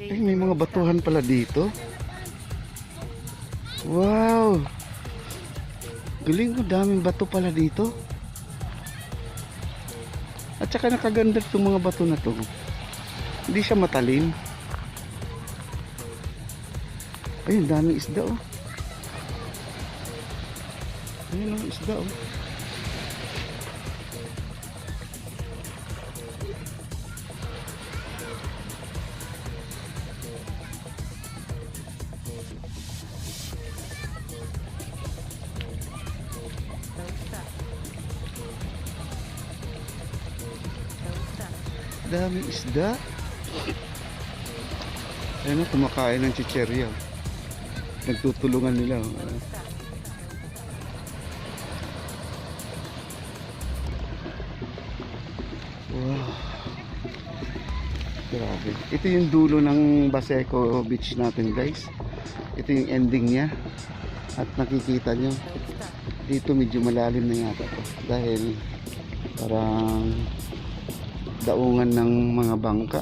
Eh, may mga batuhan pala dito. Wow! Galing ko, daming bato pala dito. At saka nakaganda itong mga bato na to. Hindi siya matalim. Ayun, daming isda oh. Ayun ang isda oh. Daming isda. Ayun, kumakain ng chicherya. Nagtutulungan nila. Wow. Grabe. Ito yung dulo ng Baseco Beach natin, guys. Ito yung ending niya. At nakikita nyo, dito medyo malalim na yata to. Dahil parang daungan ng mga bangka.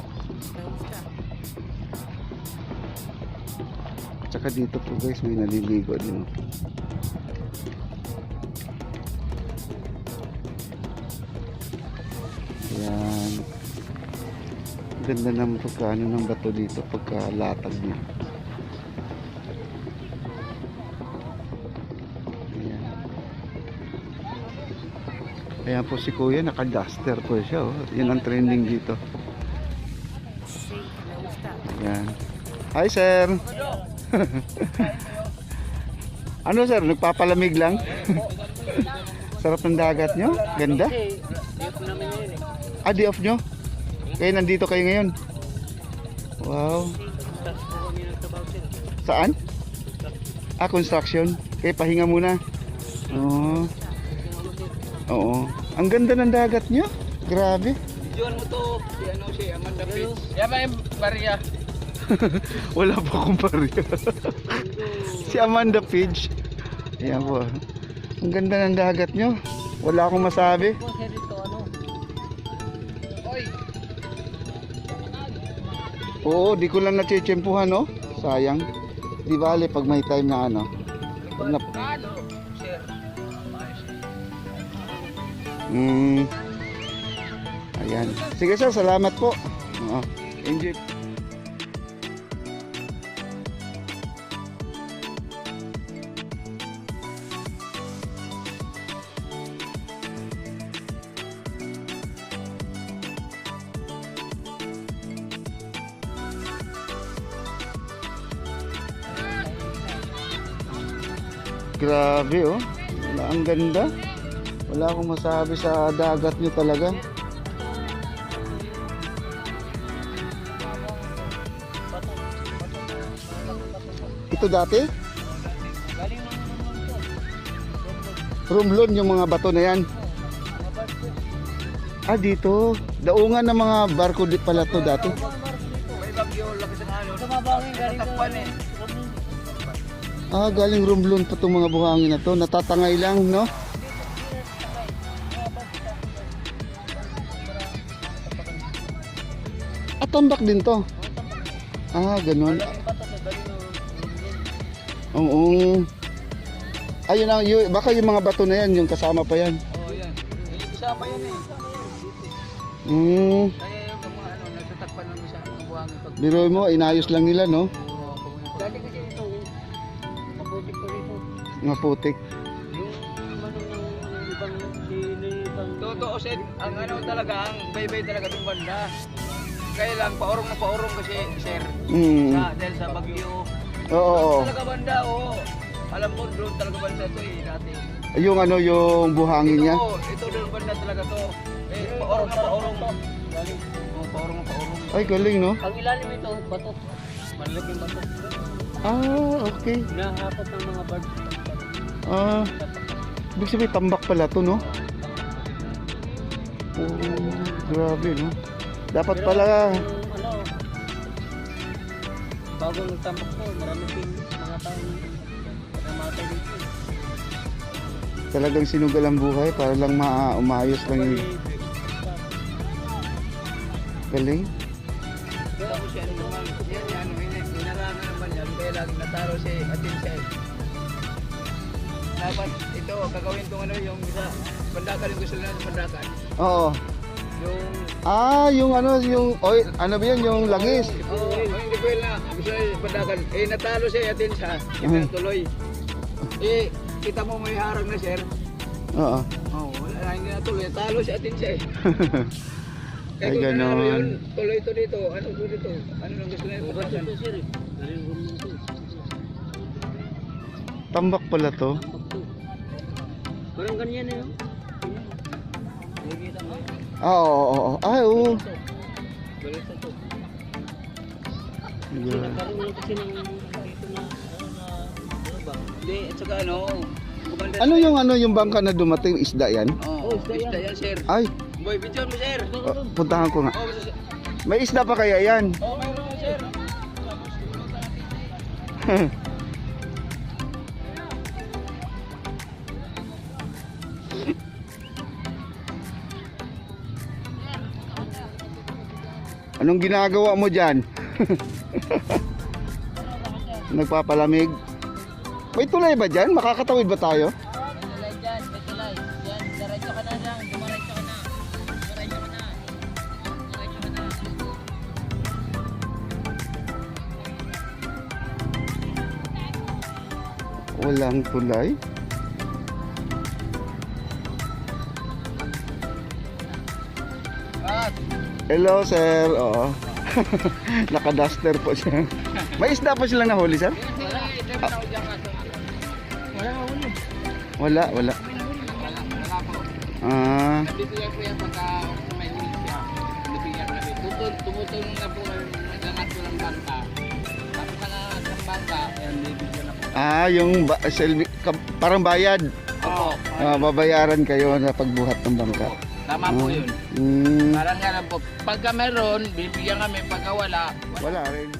Tsaka dito po guys, may naliligo din. Ayan. Ganda ng pagkaano ng bato dito, pagkalatag niya. Ayan po si Kuya, naka-duster po siya oh. Yun ang trending dito. Ayan. Hi sir. Ano sir, nagpapalamig lang? Sarap ng dagat nyo? Ganda? Ah, di off nyo? Kaya nandito kayo ngayon? Wow. Saan? Ah, construction. Kaya pahinga muna. Oo. Oo. Ang ganda ng dagat nyo. Grabe. Diyan mo to. Si ano si Amanda Beach. Yan ba yung barya? Wala pa akong barya. Si Amanda Pidge. Ayan po. Ang ganda ng dagat nyo. Wala akong masabi. Oo, di ko lang natsitsempuhan no. Sayang. Di bale pag may time na ano. Pag na... Ayan. Sige sir, salamat po. Enjoy. Grabe oh. Ang ganda. Wala akong masabi sa dagat nyo talaga. Ito dati? Romblon yung mga bato na yan. Ah, dito. Daungan ng mga barko dit pala to dati. May bagyo, lakas ng alon. Ah, galing Romblon pa itong mga buhangin na to. Natatangay lang, no? At tambak din to. Ah, ganun. Oo. Ayun ang, baka yung mga bato na yan, yung kasama pa yan. Oo, yan. Kasama yan eh. Kaya yung mga ano, nagtatakpan lang sa buhangin. Biro mo, inayos lang nila, no? Dati kasi ito, maputik pa rito. Maputik. Yung ano ng ibang sinibang... Totoo, ang ano talaga, ang baybay talaga ng banda. Kaya lang, paurong na paurong kasi, sir. Dahil sa bagyo. Oo. Talaga banda, oo. Alam mo, doon talaga banda ito eh, dati. Yung ano, yung buhangin niya. Ito doon banda talaga to. Eh, paurong na paurong. Galing. Oo, paurong na paurong. Ay, galing, no? Ang ilalim ito, bato. Malaking bato. Ah, okay. Nahakot ng mga birds. Ah, ibig sabihin, tambak pala to, no? Oh, grabe, no? Dapat pala... Ano, bago nagtambak ko, marami din mga taong namatay dito. Talagang sinugal ang buhay para lang umayos lang yung... Galing. Tapos yan, si atin siya. Dapat ito, gagawin kong ano yung sa Bandakan, yung gusto nila sa Bandakan. Oo. Yung Yung ano, yung oil, ano ba yun, yung langis. hindi ko yun na gusto nila sa Bandakan. Natalo siya atin siya, hindi natuloy. Kita mo may harang na sir. Oo. Wala na, hindi natuloy. Talo siya atin siya Ay, kung ganon. nanalo yun, tuloy ito dito. Ano ko dito? Ano lang gusto nila sa Bandakan? Tambak pala to. Parang ganyan eh. Nakikita mo? Oo. Ay, oo. Galit na to. Yeah. Nagkaroon lang kasi ng dito na bang. Hindi, at saka ano, gumanda. Ano yung bangka na dumating, isda yan? Isda yan, sir. Ay, Boy, video mo, sir. puntahan ko nga. Basta- May isda pa kaya yan? mayroon yan, sir. Anong ginagawa mo dyan? Nagpapalamig? May tulay ba dyan? Makakatawid ba tayo? Tulay dyan, may tulay. Yan, diretso ka na lang, dumiretso ka na. Diretso ka na. Diretso ka na. Walang tulay? Hello sir, oo. Naka-duster po siya. May isda pa silang nahuli sir? Wala. Wala po. Ah, Nabibigyan ko yan pagka may limit siya. Nabibigyan ko namin. Tumutulong na po kami naglangat ko ng bangka. Tapos nangangat ng bangka, ayan, bibigyan na po. yung parang bayad. Oo. Babayaran kayo na pagbuhat ng bangka. Tama po yun. Mm, Parang nga lang po. Pagka meron, bibigyan kami. Pagka wala, wala rin.